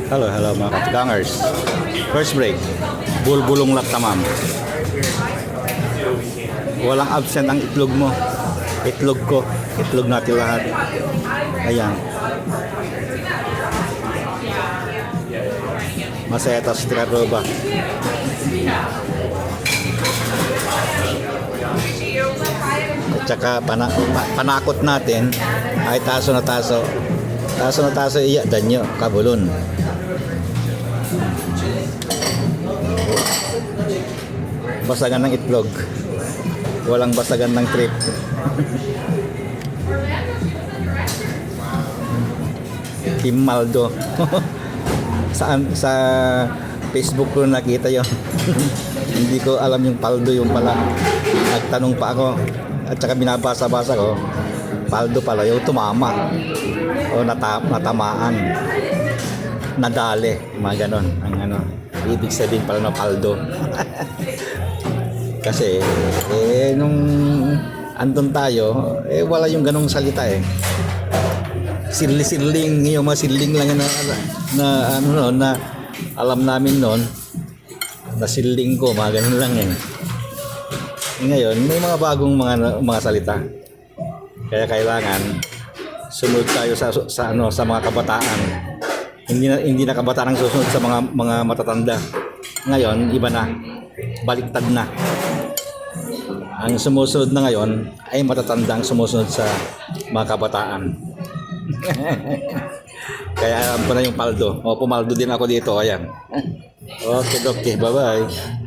Hello mga katigangers. First break. Bulbulong lat tamam. Walang absent ang itlog mo. Itlog ko. Itlog natin lahat. Ayan. Masetas tiraroba. At saka panakot natin ay taso na taso. Taso na taso iya danyo kabulon. Basagan ng itlog. Walang basagan ng trip. Timaldo. Saan sa Facebook ko nakita yon. Hindi ko alam yung paldo yung pala. Nagtanong pa ako at saka binabasa-basa ko. Paldo pala yung tumama o natamaan, nadali, mga ganon ang ano, ibig sabihin pala ng paldo. Kasi nung andun tayo wala yung ganong salita sirling yung mga sirling lang na ano no, na alam namin noon na sirling ko, mga ganon lang ngayon may mga bagong mga salita. Kaya kailangan sunod tayo sa mga kabataan. Hindi na kabataan ang susunod sa mga matatanda. Ngayon, iba na. Baliktad na. Ang sumusunod na ngayon ay matatanda ang sumusunod sa mga kabataan. Kaya alam ko na yung paldo. O, pumaldo din ako dito. Ayan. Okay, bye-bye.